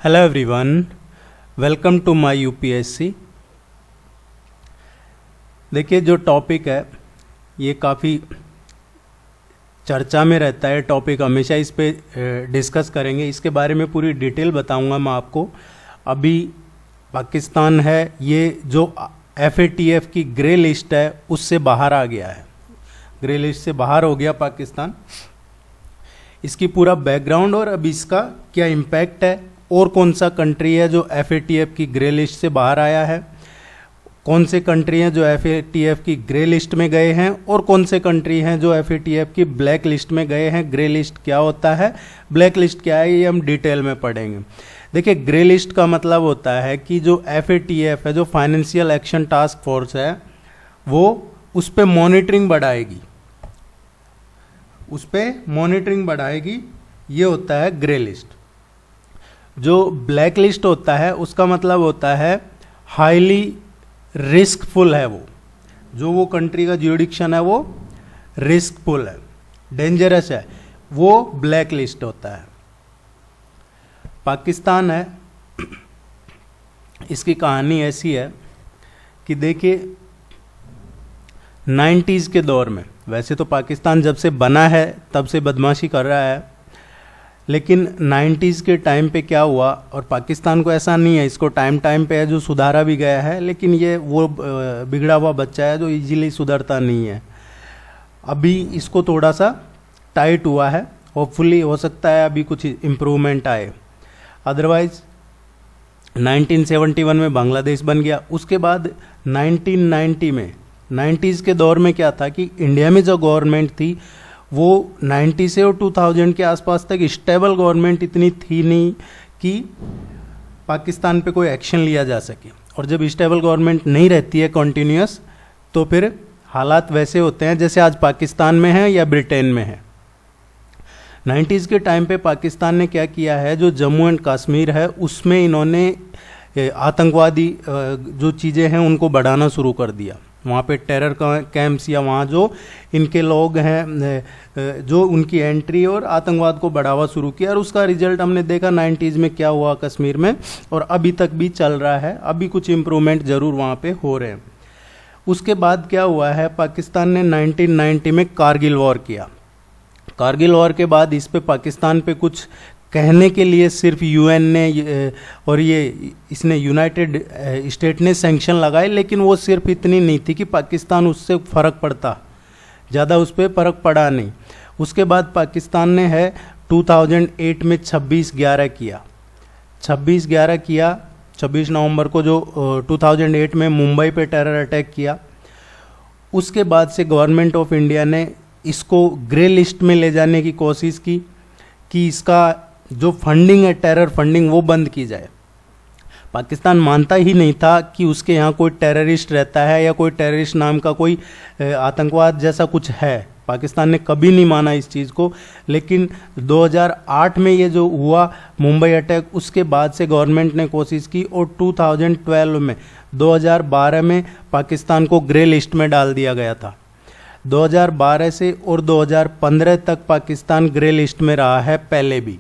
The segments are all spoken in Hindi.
Hello everyone, welcome to my UPSC. देखिए, जो टॉपिक है ये काफ़ी चर्चा में रहता है। टॉपिक हमेशा इस पे डिस्कस करेंगे, इसके बारे में पूरी डिटेल बताऊंगा मैं आपको। अभी पाकिस्तान है, ये जो FATF की ग्रे लिस्ट है उससे बाहर आ गया है, ग्रे लिस्ट से बाहर हो गया पाकिस्तान। इसकी पूरा बैकग्राउंड और अभी इसका क्या इम्पैक्ट है, और कौन सा कंट्री है जो FATF की ग्रे लिस्ट से बाहर आया है, कौन से कंट्री हैं जो FATF की ग्रे लिस्ट में गए हैं, और कौन से कंट्री हैं जो FATF की ब्लैक लिस्ट में गए हैं। ग्रे लिस्ट क्या होता है, ब्लैक लिस्ट क्या है, ये हम डिटेल में पढ़ेंगे। देखिए, ग्रे लिस्ट का मतलब होता है कि जो FATF है, जो फाइनेंशियल एक्शन टास्क फोर्स है, वो उस पर मॉनिटरिंग बढ़ाएगी, उस पर मॉनिटरिंग बढ़ाएगी। ये होता है ग्रे लिस्ट। जो ब्लैक लिस्ट होता है उसका मतलब होता है हाईली रिस्कफुल है, वो कंट्री का ज्यूरिडिक्शन है वो रिस्कफुल है, डेंजरस है, वो ब्लैक लिस्ट होता है। पाकिस्तान है, इसकी कहानी ऐसी है कि देखिए 90s के दौर में, वैसे तो पाकिस्तान जब से बना है तब से बदमाशी कर रहा है, लेकिन 90s के टाइम पे क्या हुआ, और पाकिस्तान को ऐसा नहीं है, इसको टाइम टाइम पे है जो सुधारा भी गया है, लेकिन ये वो बिगड़ा हुआ बच्चा है जो इजीली सुधरता नहीं है। अभी इसको थोड़ा सा टाइट हुआ है, होपफुली हो सकता है अभी कुछ इम्प्रूवमेंट आए। अदरवाइज 1971 में बांग्लादेश बन गया। उसके बाद 1990 में, 90s के दौर में क्या था कि इंडिया में जो गवर्नमेंट थी वो 90 से और 2000 के आसपास तक स्टेबल गवर्नमेंट इतनी थी नहीं कि पाकिस्तान पे कोई एक्शन लिया जा सके। और जब स्टेबल गवर्नमेंट नहीं रहती है कंटिन्यूअस, तो फिर हालात वैसे होते हैं जैसे आज पाकिस्तान में है या ब्रिटेन में है। 90s के टाइम पे पाकिस्तान ने क्या किया है, जो जम्मू एंड कश्मीर है उसमें इन्होंने आतंकवादी जो चीज़ें हैं उनको बढ़ाना शुरू कर दिया। वहाँ पे टेरर कैंप्स या वहाँ जो इनके लोग हैं, जो उनकी एंट्री और आतंकवाद को बढ़ावा शुरू किया, और उसका रिजल्ट हमने देखा 90s में क्या हुआ कश्मीर में, और अभी तक भी चल रहा है। अभी कुछ इम्प्रूवमेंट ज़रूर वहाँ पे हो रहे हैं। उसके बाद क्या हुआ है, पाकिस्तान ने 1990 में कारगिल वॉर किया। कारगिल वॉर के बाद इस पे पाकिस्तान पे कुछ कहने के लिए सिर्फ UN ने और इसने यूनाइटेड स्टेट ने सैंक्शन लगाए, लेकिन वो सिर्फ इतनी नहीं थी कि पाकिस्तान उससे फ़र्क पड़ता, ज़्यादा उस पर फ़र्क पड़ा नहीं। उसके बाद पाकिस्तान ने 2008 में 26/11 किया, 26/11 किया, 26 नवंबर को जो 2008 में मुंबई पे टेरर अटैक किया। उसके बाद से गवर्नमेंट ऑफ इंडिया ने इसको ग्रे लिस्ट में ले जाने की कोशिश की कि इसका जो फंडिंग है, टेरर फंडिंग, वो बंद की जाए। पाकिस्तान मानता ही नहीं था कि उसके यहाँ कोई टेररिस्ट रहता है या कोई टेररिस्ट नाम का कोई आतंकवाद जैसा कुछ है। पाकिस्तान ने कभी नहीं माना इस चीज़ को। लेकिन 2008 में ये जो हुआ मुंबई अटैक, उसके बाद से गवर्नमेंट ने कोशिश की, और 2012 में, 2012 में पाकिस्तान को ग्रे लिस्ट में डाल दिया गया था। 2012 से और 2015 तक पाकिस्तान ग्रे लिस्ट में रहा है। पहले भी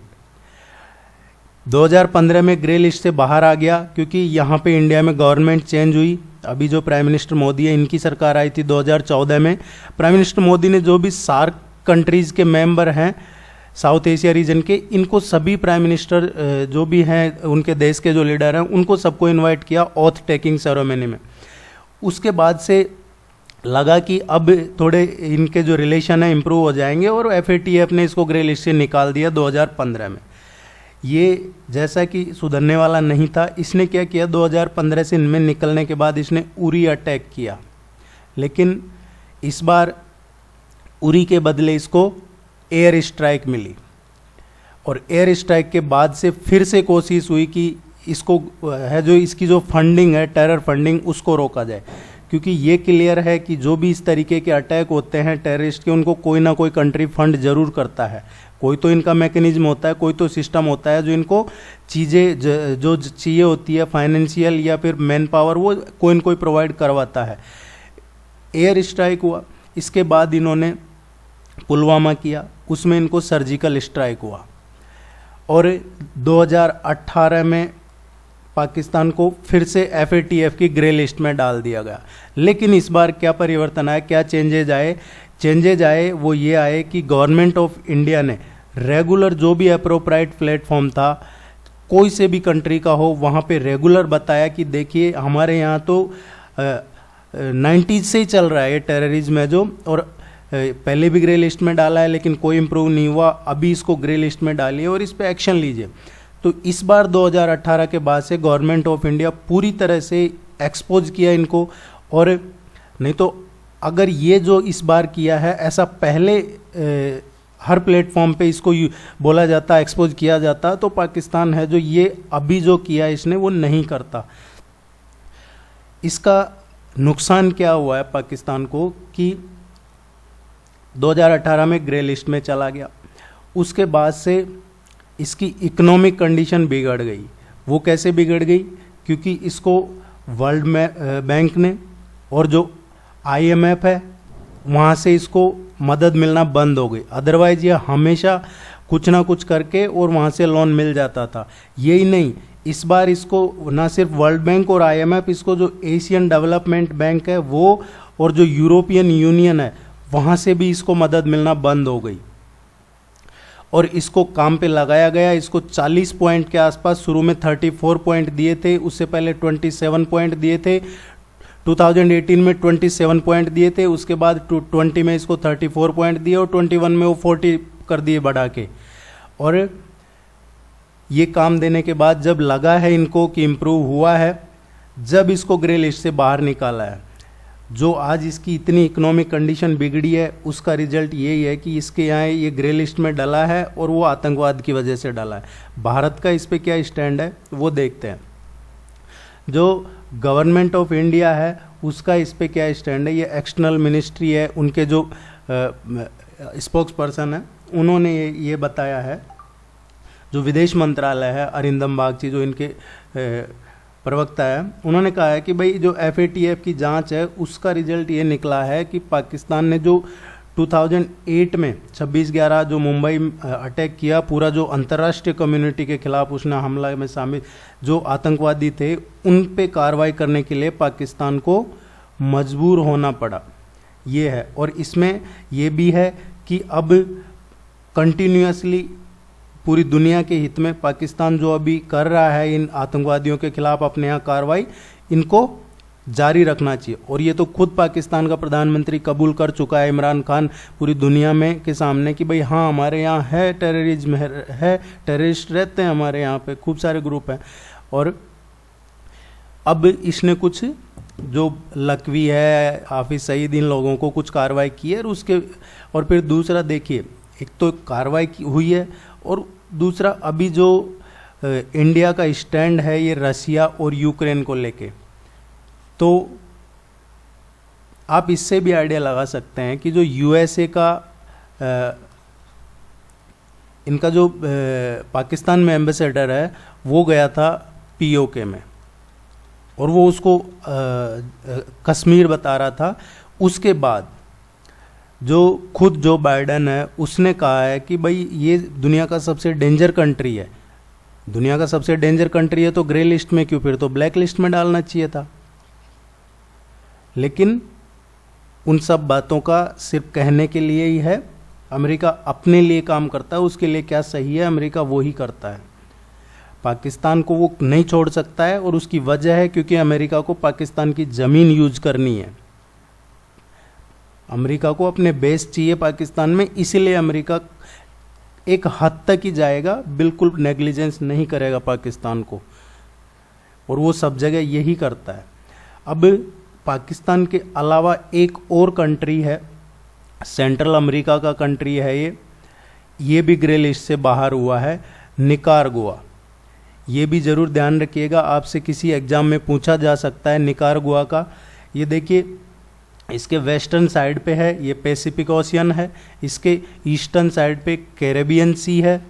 2015 में ग्रे लिस्ट से बाहर आ गया क्योंकि यहाँ पे इंडिया में गवर्नमेंट चेंज हुई। अभी जो प्राइम मिनिस्टर मोदी है, इनकी सरकार आई थी 2014 में। प्राइम मिनिस्टर मोदी ने जो भी सार्क कंट्रीज़ के मेंबर हैं साउथ एशिया रीजन के, इनको सभी प्राइम मिनिस्टर जो भी हैं, उनके देश के जो लीडर हैं, उनको सबको इन्वाइट किया ऑथ टेकिंग सेरेमनी में। उसके बाद से लगा कि अब थोड़े इनके जो रिलेशन है इम्प्रूव हो जाएंगे, और FATF ने इसको ग्रे लिस्ट से निकाल दिया 2015 में। ये जैसा कि सुधरने वाला नहीं था, इसने क्या किया, 2015 से इनमें निकलने के बाद इसने उरी अटैक किया, लेकिन इस बार उरी के बदले इसको एयर स्ट्राइक मिली, और एयर स्ट्राइक के बाद से फिर से कोशिश हुई कि इसको जो इसकी जो फंडिंग है, टेरर फंडिंग, उसको रोका जाए। क्योंकि ये क्लियर है कि जो भी इस तरीके के अटैक होते हैं टेररिस्ट के, उनको कोई ना कोई कंट्री फंड जरूर करता है। कोई तो इनका मैकेनिज्म होता है, कोई तो सिस्टम होता है जो इनको चीज़ें जो चाहिए होती है, फाइनेंशियल या फिर मैन पावर, वो कोई न कोई प्रोवाइड करवाता है। एयर स्ट्राइक हुआ, इसके बाद इन्होंने पुलवामा किया, उसमें इनको सर्जिकल स्ट्राइक हुआ। और 2018 में पाकिस्तान को फिर से FATF की ग्रे लिस्ट में डाल दिया गया। लेकिन इस बार क्या परिवर्तन आया, क्या चेंजेज आए वो ये आए कि गवर्नमेंट ऑफ इंडिया ने रेगुलर जो भी अप्रोप्राइट प्लेटफॉर्म था कोई से भी कंट्री का हो वहाँ पे रेगुलर बताया कि देखिए हमारे यहाँ तो 90s से ही चल रहा है ये टेररिज्म है जो, और पहले भी ग्रे लिस्ट में डाला है लेकिन कोई इम्प्रूव नहीं हुआ, अभी इसको ग्रे लिस्ट में डालिए और इस पर एक्शन लीजिए। तो इस बार 2018 के बाद से गवर्नमेंट ऑफ इंडिया पूरी तरह से एक्सपोज किया इनको, और नहीं तो अगर ये जो इस बार किया है ऐसा पहले हर प्लेटफॉर्म पे इसको बोला जाता, एक्सपोज किया जाता, तो पाकिस्तान है जो ये अभी जो किया इसने वो नहीं करता। इसका नुकसान क्या हुआ है पाकिस्तान को कि 2018 में ग्रे लिस्ट में चला गया, उसके बाद से इसकी इकोनॉमिक कंडीशन बिगड़ गई। वो कैसे बिगड़ गई, क्योंकि इसको वर्ल्ड बैंक ने और जो IMF है वहाँ से इसको मदद मिलना बंद हो गई। अदरवाइज ये हमेशा कुछ ना कुछ करके और वहाँ से लोन मिल जाता था। यही नहीं, इस बार इसको ना सिर्फ वर्ल्ड बैंक और IMF, इसको जो एशियन डेवलपमेंट बैंक है वो और जो यूरोपियन यूनियन है वहाँ से भी इसको मदद मिलना बंद हो गई और इसको काम पे लगाया गया। इसको 40 पॉइंट के आसपास, शुरू में 34 पॉइंट दिए थे, उससे पहले 27 पॉइंट दिए थे, 2018 में 27 पॉइंट दिए थे, उसके बाद 20 में इसको 34 पॉइंट दिए और 21 में वो 40 कर दिए बढ़ा के। और ये काम देने के बाद जब लगा है इनको कि इम्प्रूव हुआ है, जब इसको ग्रे लिस्ट से बाहर निकाला है, जो आज इसकी इतनी इकोनॉमिक कंडीशन बिगड़ी है उसका रिजल्ट यही है कि इसके यहाँ ये ग्रे लिस्ट में डला है और वो आतंकवाद की वजह से डला है। भारत का इस पे क्या स्टैंड है वो देखते हैं। जो गवर्नमेंट ऑफ इंडिया है उसका इस पे क्या स्टैंड है, ये एक्सटर्नल मिनिस्ट्री है, उनके जो स्पोक्स पर्सन है उन्होंने ये बताया है। जो विदेश मंत्रालय है, अरिंदम बागची जो इनके प्रवक्ता है, उन्होंने कहा है कि भाई जो FATF की जांच है उसका रिजल्ट ये निकला है कि पाकिस्तान ने जो 2008 में 26/11 जो मुंबई अटैक किया, पूरा जो अंतर्राष्ट्रीय कम्युनिटी के खिलाफ उसने हमला में शामिल जो आतंकवादी थे उन पे कार्रवाई करने के लिए पाकिस्तान को मजबूर होना पड़ा, ये है। और इसमें ये भी है कि अब कंटिन्यूअसली पूरी दुनिया के हित में पाकिस्तान जो अभी कर रहा है इन आतंकवादियों के खिलाफ अपने यहाँ कार्रवाई, इनको जारी रखना चाहिए। और ये तो खुद पाकिस्तान का प्रधानमंत्री कबूल कर चुका है, इमरान खान, पूरी दुनिया में के सामने कि भाई हाँ हमारे यहाँ है टेररिज्म है, टेररिस्ट रहते हैं हमारे यहाँ पे, खूब सारे ग्रुप हैं। और अब इसने कुछ जो लकवी है, हाफिज सईद, इन लोगों को कुछ कार्रवाई की है और फिर दूसरा देखिए, एक तो कार्रवाई हुई है और दूसरा अभी जो इंडिया का स्टैंड है ये रसिया और यूक्रेन को लेके, तो आप इससे भी आइडिया लगा सकते हैं कि जो USA का इनका जो पाकिस्तान में एम्बेसडर है वो गया था POK में और वो उसको कश्मीर बता रहा था। उसके बाद जो खुद जो बाइडन है उसने कहा है कि भाई ये दुनिया का सबसे डेंजर कंट्री है, दुनिया का सबसे डेंजर कंट्री है तो ग्रे लिस्ट में क्यों, फिर तो ब्लैक लिस्ट में डालना चाहिए था। लेकिन उन सब बातों का सिर्फ कहने के लिए ही है, अमेरिका अपने लिए काम करता है, उसके लिए क्या सही है अमेरिका वो ही करता है। पाकिस्तान को वो नहीं छोड़ सकता है और उसकी वजह है क्योंकि अमेरिका को पाकिस्तान की ज़मीन यूज करनी है, अमेरिका को अपने बेस चाहिए पाकिस्तान में, इसीलिए अमेरिका एक हद तक ही जाएगा, बिल्कुल नेग्लिजेंस नहीं करेगा पाकिस्तान को, और वो सब जगह यही करता है। अब पाकिस्तान के अलावा एक और कंट्री है, सेंट्रल अमेरिका का कंट्री है ये भी ग्रे लिस्ट से बाहर हुआ है, निकारागुआ। ये भी ज़रूर ध्यान रखिएगा, आपसे किसी एग्जाम में पूछा जा सकता है निकारागुआ का। ये देखिए इसके वेस्टर्न साइड पे है, ये पैसिफिक ओशियन है, इसके ईस्टर्न साइड पे कैरेबियन सी है,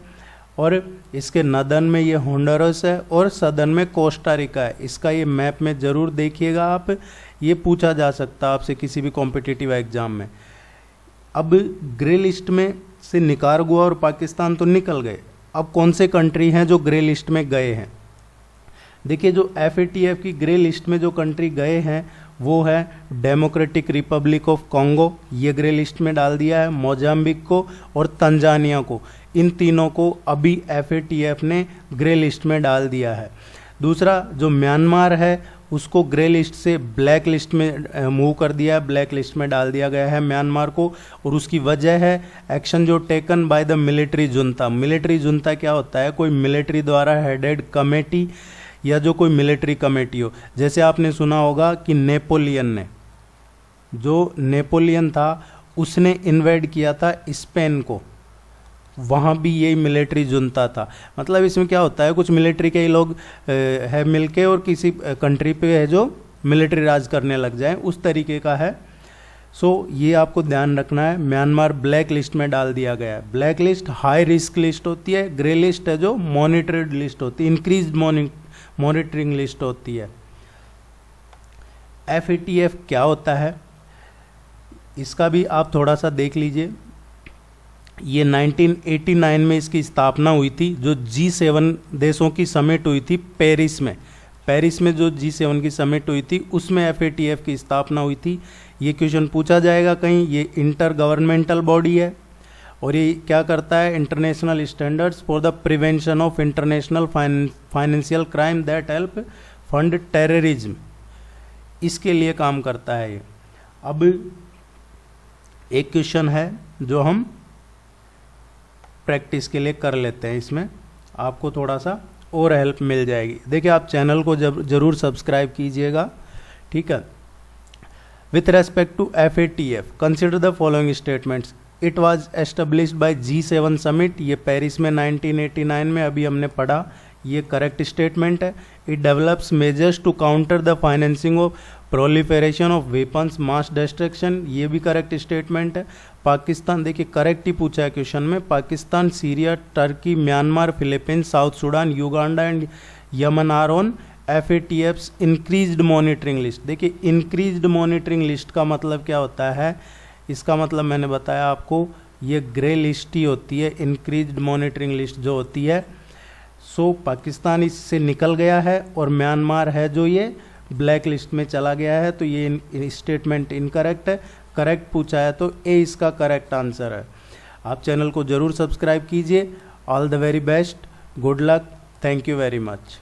और इसके नदर्न में ये होंडुरास है और सदर्न में कोस्टा रिका है। इसका ये मैप में ज़रूर देखिएगा आप, ये पूछा जा सकता है आपसे किसी भी कॉम्पिटिटिव एग्जाम में। अब ग्रे लिस्ट में से निकारागुआ और पाकिस्तान तो निकल गए, अब कौन से कंट्री हैं जो ग्रे लिस्ट में गए हैं? देखिए, जो FATF की ग्रे लिस्ट में जो कंट्री गए हैं वो है डेमोक्रेटिक रिपब्लिक ऑफ कॉन्गो, ये ग्रे लिस्ट में डाल दिया है, मोजाम्बिक को और तंजानिया को, इन तीनों को अभी FATF ने ग्रे लिस्ट में डाल दिया है। दूसरा जो म्यांमार है उसको ग्रे लिस्ट से ब्लैक लिस्ट में मूव कर दिया है, ब्लैक लिस्ट में डाल दिया गया है म्यांमार को, और उसकी वजह है एक्शन जो taken by the military junta. Military junta क्या होता है? कोई मिलिट्री द्वारा हेडेड कमेटी या जो कोई मिलिट्री कमेटी हो। जैसे आपने सुना होगा कि नेपोलियन था उसने इन्वेड किया था स्पेन को, वहाँ भी यही मिलिट्री जुंता था। मतलब इसमें क्या होता है, कुछ मिलिट्री के ही लोग है मिलके और किसी कंट्री पे है जो मिलिट्री राज करने लग जाए, उस तरीके का है। सो ये आपको ध्यान रखना है। म्यांमार ब्लैक लिस्ट में डाल दिया गया है। Black list high risk list होती है, ग्रे लिस्ट है जो मॉनिटर्ड लिस्ट होती है, इंक्रीज्ड मॉनिटरिंग लिस्ट होती है। FATF क्या होता है इसका भी आप थोड़ा सा देख लीजिए। ये 1989 में इसकी स्थापना हुई थी, जो G7 देशों की समिट हुई थी पेरिस में जो G7 की समिट हुई थी उसमें FATF की स्थापना हुई थी। ये क्वेश्चन पूछा जाएगा कहीं। ये इंटर गवर्नमेंटल बॉडी है और ये क्या करता है? International standards for the prevention of international financial crime that help fund terrorism, इसके लिए काम करता है ये। अब एक क्वेश्चन है जो हम प्रैक्टिस के लिए कर लेते हैं, इसमें आपको थोड़ा सा और हेल्प मिल जाएगी। देखिए, आप चैनल को जरूर सब्सक्राइब कीजिएगा, ठीक है। With respect to FATF consider the following statements. It was established by G7 summit, ये पेरिस में 1989 में अभी हमने पढ़ा, ये करेक्ट स्टेटमेंट है। It develops measures to counter the financing of proliferation of weapons mass destruction, ये भी करेक्ट स्टेटमेंट है। पाकिस्तान, देखिए करेक्ट ही पूछा है क्वेश्चन में, Pakistan, Syria, Turkey, Myanmar, Philippines, South Sudan, Uganda and Yemen are on FATF's increased monitoring list. देखिए, इंक्रीज्ड मॉनिटरिंग लिस्ट का मतलब क्या होता है? इसका मतलब मैंने बताया आपको, ये ग्रे लिस्ट ही होती है। इंक्रीज्ड मॉनिटरिंग लिस्ट जो होती है, सो पाकिस्तान इससे निकल गया है और म्यांमार है जो ये ब्लैक लिस्ट में चला गया है, तो ये स्टेटमेंट इनकरेक्ट है। करेक्ट पूछा है तो ए इसका करेक्ट आंसर है। आप चैनल को जरूर सब्सक्राइब कीजिए। All the very best, good luck, thank you very much.